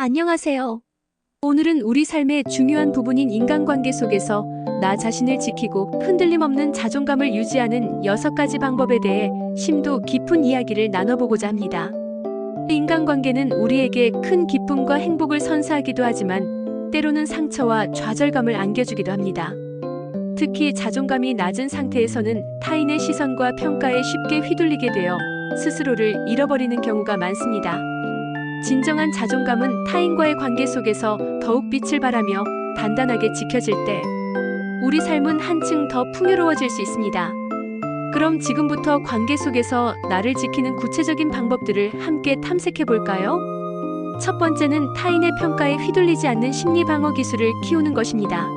안녕하세요. 오늘은 우리 삶의 중요한 부분인 인간관계 속에서 나 자신을 지키고 흔들림 없는 자존감을 유지하는 6가지 방법에 대해 심도 깊은 이야기를 나눠보고자 합니다. 인간관계는 우리에게 큰 기쁨과 행복을 선사하기도 하지만 때로는 상처와 좌절감을 안겨주기도 합니다. 특히 자존감이 낮은 상태에서는 타인의 시선과 평가에 쉽게 휘둘리게 되어 스스로를 잃어버리는 경우가 많습니다. 진정한 자존감은 타인과의 관계 속에서 더욱 빛을 발하며 단단하게 지켜질 때 우리 삶은 한층 더 풍요로워질 수 있습니다. 그럼 지금부터 관계 속에서 나를 지키는 구체적인 방법들을 함께 탐색해 볼까요? 첫 번째는 타인의 평가에 휘둘리지 않는 심리 방어 기술을 키우는 것입니다.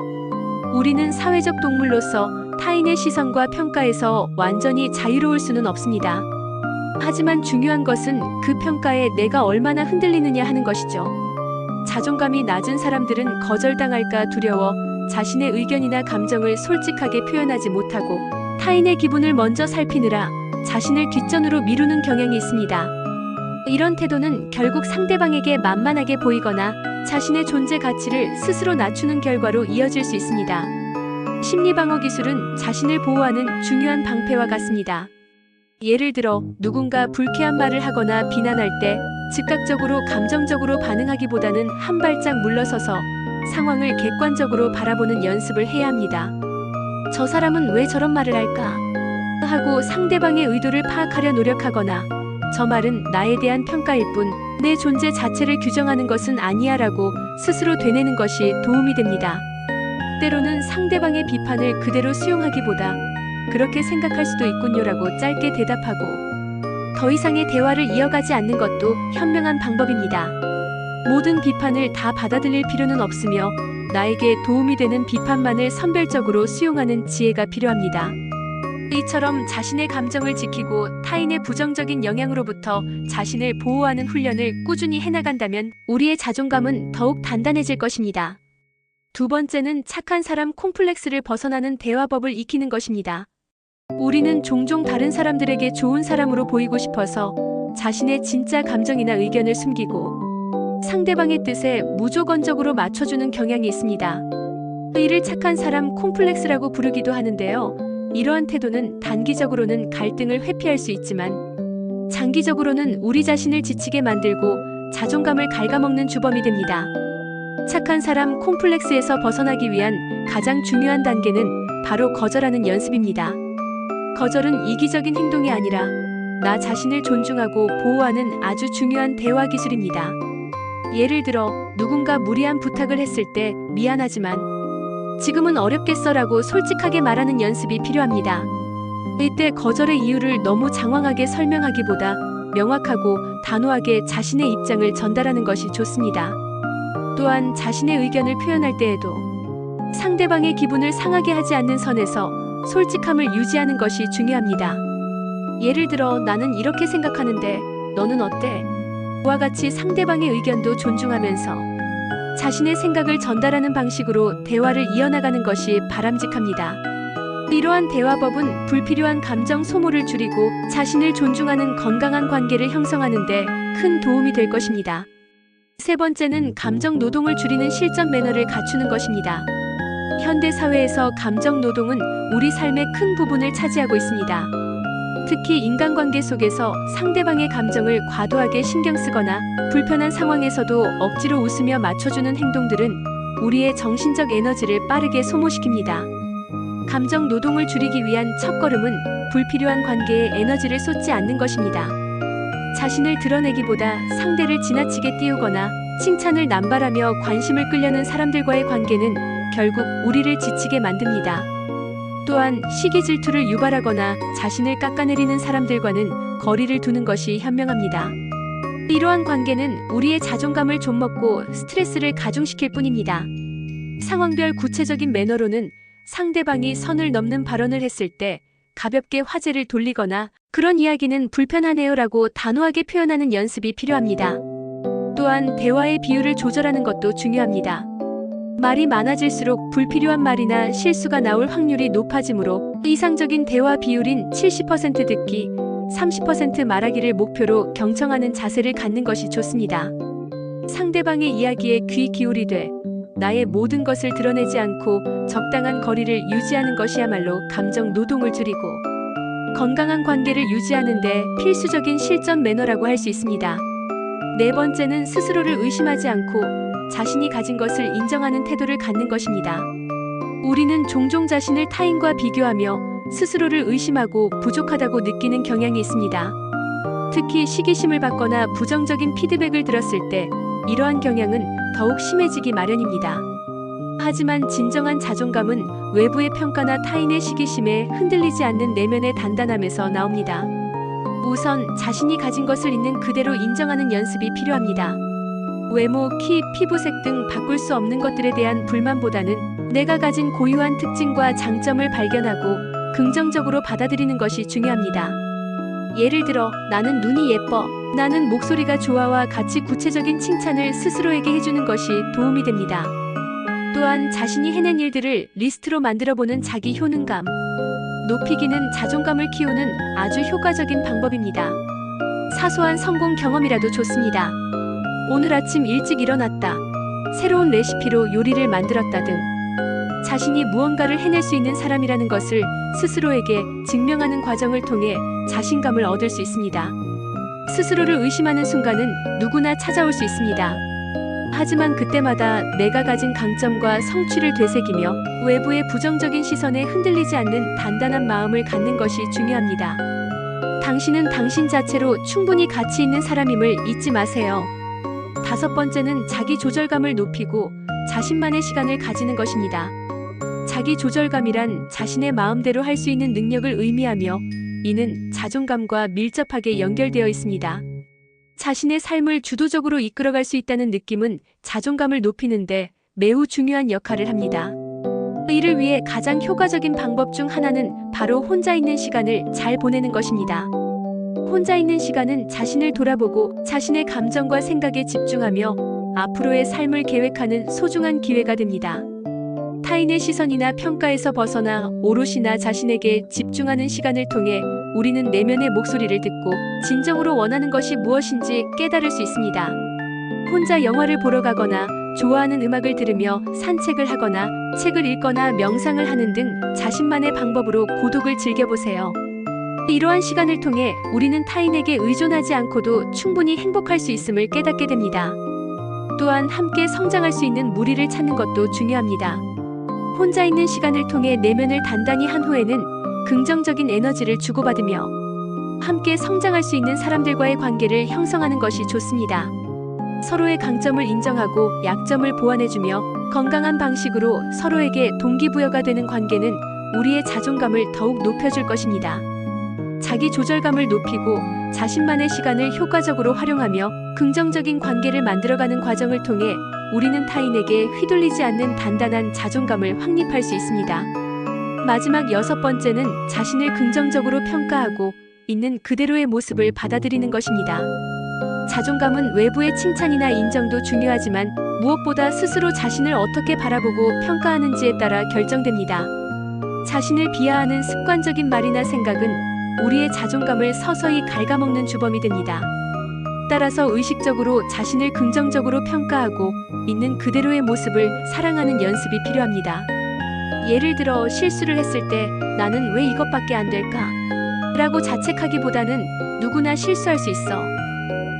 우리는 사회적 동물로서 타인의 시선과 평가에서 완전히 자유로울 수는 없습니다. 하지만 중요한 것은 그 평가에 내가 얼마나 흔들리느냐 하는 것이죠. 자존감이 낮은 사람들은 거절당할까 두려워 자신의 의견이나 감정을 솔직하게 표현하지 못하고 타인의 기분을 먼저 살피느라 자신을 뒷전으로 미루는 경향이 있습니다. 이런 태도는 결국 상대방에게 만만하게 보이거나 자신의 존재 가치를 스스로 낮추는 결과로 이어질 수 있습니다. 심리방어 기술은 자신을 보호하는 중요한 방패와 같습니다. 예를 들어 누군가 불쾌한 말을 하거나 비난할 때 즉각적으로 감정적으로 반응하기보다는 한 발짝 물러서서 상황을 객관적으로 바라보는 연습을 해야 합니다. 저 사람은 왜 저런 말을 할까? 하고 상대방의 의도를 파악하려 노력하거나 저 말은 나에 대한 평가일 뿐 내 존재 자체를 규정하는 것은 아니야 라고 스스로 되뇌는 것이 도움이 됩니다. 때로는 상대방의 비판을 그대로 수용하기보다 그렇게 생각할 수도 있군요라고 짧게 대답하고 더 이상의 대화를 이어가지 않는 것도 현명한 방법입니다. 모든 비판을 다 받아들일 필요는 없으며 나에게 도움이 되는 비판만을 선별적으로 수용하는 지혜가 필요합니다. 이처럼 자신의 감정을 지키고 타인의 부정적인 영향으로부터 자신을 보호하는 훈련을 꾸준히 해나간다면 우리의 자존감은 더욱 단단해질 것입니다. 두 번째는 착한 사람 콤플렉스를 벗어나는 대화법을 익히는 것입니다. 우리는 종종 다른 사람들에게 좋은 사람으로 보이고 싶어서 자신의 진짜 감정이나 의견을 숨기고 상대방의 뜻에 무조건적으로 맞춰주는 경향이 있습니다. 이를 착한 사람 콤플렉스라고 부르기도 하는데요. 이러한 태도는 단기적으로는 갈등을 회피할 수 있지만 장기적으로는 우리 자신을 지치게 만들고 자존감을 갉아먹는 주범이 됩니다. 착한 사람 콤플렉스에서 벗어나기 위한 가장 중요한 단계는 바로 거절하는 연습입니다. 거절은 이기적인 행동이 아니라 나 자신을 존중하고 보호하는 아주 중요한 대화 기술입니다. 예를 들어 누군가 무리한 부탁을 했을 때 미안하지만 지금은 어렵겠어라고 솔직하게 말하는 연습이 필요합니다. 이때 거절의 이유를 너무 장황하게 설명하기보다 명확하고 단호하게 자신의 입장을 전달하는 것이 좋습니다. 또한 자신의 의견을 표현할 때에도 상대방의 기분을 상하게 하지 않는 선에서 솔직함을 유지하는 것이 중요합니다. 예를 들어 나는 이렇게 생각하는데 너는 어때? 와 같이 상대방의 의견도 존중하면서 자신의 생각을 전달하는 방식으로 대화를 이어나가는 것이 바람직합니다. 이러한 대화법은 불필요한 감정 소모를 줄이고 자신을 존중하는 건강한 관계를 형성하는 데 큰 도움이 될 것입니다. 세 번째는 감정 노동을 줄이는 실전 매너를 갖추는 것입니다. 현대 사회에서 감정 노동은 우리 삶의 큰 부분을 차지하고 있습니다. 특히 인간관계 속에서 상대방의 감정을 과도하게 신경 쓰거나 불편한 상황에서도 억지로 웃으며 맞춰주는 행동들은 우리의 정신적 에너지를 빠르게 소모시킵니다. 감정 노동을 줄이기 위한 첫걸음은 불필요한 관계에 에너지를 쏟지 않는 것입니다. 자신을 드러내기보다 상대를 지나치게 띄우거나 칭찬을 남발하며 관심을 끌려는 사람들과의 관계는 결국 우리를 지치게 만듭니다. 또한 시기 질투를 유발하거나 자신을 깎아내리는 사람들과는 거리를 두는 것이 현명합니다. 이러한 관계는 우리의 자존감을 좀먹고 스트레스를 가중시킬 뿐입니다. 상황별 구체적인 매너로는 상대방이 선을 넘는 발언을 했을 때 가볍게 화제를 돌리거나 그런 이야기는 불편하네요라고 단호하게 표현하는 연습이 필요합니다. 또한 대화의 비율을 조절하는 것도 중요합니다. 말이 많아질수록 불필요한 말이나 실수가 나올 확률이 높아지므로 이상적인 대화 비율인 70% 듣기, 30% 말하기를 목표로 경청하는 자세를 갖는 것이 좋습니다. 상대방의 이야기에 귀 기울이되 나의 모든 것을 드러내지 않고 적당한 거리를 유지하는 것이야말로 감정 노동을 줄이고 건강한 관계를 유지하는 데 필수적인 실전 매너라고 할 수 있습니다. 네 번째는 스스로를 의심하지 않고 자신이 가진 것을 인정하는 태도를 갖는 것입니다. 우리는 종종 자신을 타인과 비교하며 스스로를 의심하고 부족하다고 느끼는 경향이 있습니다. 특히 시기심을 받거나 부정적인 피드백을 들었을 때 이러한 경향은 더욱 심해지기 마련입니다. 하지만 진정한 자존감은 외부의 평가나 타인의 시기심에 흔들리지 않는 내면의 단단함에서 나옵니다. 우선 자신이 가진 것을 있는 그대로 인정하는 연습이 필요합니다. 외모, 키, 피부색 등 바꿀 수 없는 것들에 대한 불만보다는 내가 가진 고유한 특징과 장점을 발견하고 긍정적으로 받아들이는 것이 중요합니다. 예를 들어, 나는 눈이 예뻐, 나는 목소리가 좋아와 같이 구체적인 칭찬을 스스로에게 해주는 것이 도움이 됩니다. 또한 자신이 해낸 일들을 리스트로 만들어보는 자기 효능감 높이기는 자존감을 키우는 아주 효과적인 방법입니다. 사소한 성공 경험이라도 좋습니다. 오늘 아침 일찍 일어났다. 새로운 레시피로 요리를 만들었다 등 자신이 무언가를 해낼 수 있는 사람이라는 것을 스스로에게 증명하는 과정을 통해 자신감을 얻을 수 있습니다. 스스로를 의심하는 순간은 누구나 찾아올 수 있습니다. 하지만 그때마다 내가 가진 강점과 성취를 되새기며 외부의 부정적인 시선에 흔들리지 않는 단단한 마음을 갖는 것이 중요합니다. 당신은 당신 자체로 충분히 가치 있는 사람임을 잊지 마세요. 다섯 번째는 자기 조절감을 높이고 자신만의 시간을 가지는 것입니다. 자기 조절감이란 자신의 마음대로 할 수 있는 능력을 의미하며 이는 자존감과 밀접하게 연결되어 있습니다. 자신의 삶을 주도적으로 이끌어갈 수 있다는 느낌은 자존감을 높이는데 매우 중요한 역할을 합니다. 이를 위해 가장 효과적인 방법 중 하나는 바로 혼자 있는 시간을 잘 보내는 것입니다. 혼자 있는 시간은 자신을 돌아보고 자신의 감정과 생각에 집중하며 앞으로의 삶을 계획하는 소중한 기회가 됩니다. 타인의 시선이나 평가에서 벗어나 오롯이 나 자신에게 집중하는 시간을 통해 우리는 내면의 목소리를 듣고 진정으로 원하는 것이 무엇인지 깨달을 수 있습니다. 혼자 영화를 보러 가거나 좋아하는 음악을 들으며 산책을 하거나 책을 읽거나 명상을 하는 등 자신만의 방법으로 고독을 즐겨보세요. 이러한 시간을 통해 우리는 타인에게 의존하지 않고도 충분히 행복할 수 있음을 깨닫게 됩니다. 또한 함께 성장할 수 있는 무리를 찾는 것도 중요합니다. 혼자 있는 시간을 통해 내면을 단단히 한 후에는 긍정적인 에너지를 주고받으며 함께 성장할 수 있는 사람들과의 관계를 형성하는 것이 좋습니다. 서로의 강점을 인정하고 약점을 보완해주며 건강한 방식으로 서로에게 동기부여가 되는 관계는 우리의 자존감을 더욱 높여줄 것입니다. 자기 조절감을 높이고 자신만의 시간을 효과적으로 활용하며 긍정적인 관계를 만들어가는 과정을 통해 우리는 타인에게 휘둘리지 않는 단단한 자존감을 확립할 수 있습니다. 마지막 여섯 번째는 자신을 긍정적으로 평가하고 있는 그대로의 모습을 받아들이는 것입니다. 자존감은 외부의 칭찬이나 인정도 중요하지만 무엇보다 스스로 자신을 어떻게 바라보고 평가하는지에 따라 결정됩니다. 자신을 비하하는 습관적인 말이나 생각은 우리의 자존감을 서서히 갉아먹는 주범이 됩니다. 따라서 의식적으로 자신을 긍정적으로 평가하고 있는 그대로의 모습을 사랑하는 연습이 필요합니다. 예를 들어 실수를 했을 때 나는 왜 이것밖에 안 될까? 라고 자책하기보다는 누구나 실수할 수 있어.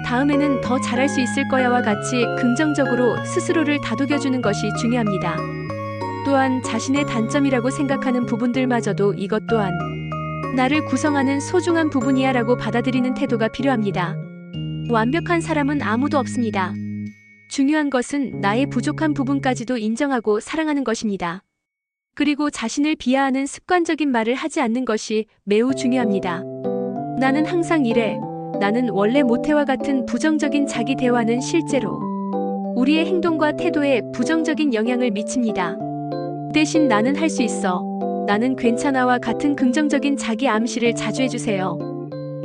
다음에는 더 잘할 수 있을 거야와 같이 긍정적으로 스스로를 다독여주는 것이 중요합니다. 또한 자신의 단점이라고 생각하는 부분들마저도 이것 또한 나를 구성하는 소중한 부분이야 라고 받아들이는 태도가 필요합니다. 완벽한 사람은 아무도 없습니다. 중요한 것은 나의 부족한 부분까지도 인정하고 사랑하는 것입니다. 그리고 자신을 비하하는 습관적인 말을 하지 않는 것이 매우 중요합니다. 나는 항상 이래. 나는 원래 못해와 같은 부정적인 자기 대화는 실제로 우리의 행동과 태도에 부정적인 영향을 미칩니다. 대신 나는 할 수 있어. 나는 괜찮아와 같은 긍정적인 자기 암시를 자주 해주세요.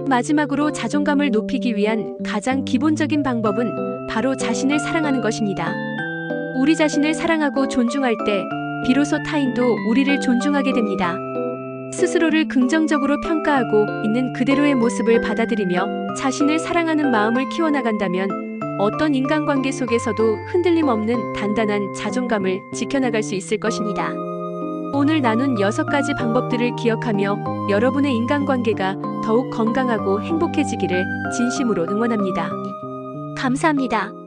마지막으로 자존감을 높이기 위한 가장 기본적인 방법은 바로 자신을 사랑하는 것입니다. 우리 자신을 사랑하고 존중할 때 비로소 타인도 우리를 존중하게 됩니다. 스스로를 긍정적으로 평가하고 있는 그대로의 모습을 받아들이며 자신을 사랑하는 마음을 키워나간다면 어떤 인간관계 속에서도 흔들림 없는 단단한 자존감을 지켜나갈 수 있을 것입니다. 오늘 나눈 6가지 방법들을 기억하며 여러분의 인간관계가 더욱 건강하고 행복해지기를 진심으로 응원합니다. 감사합니다.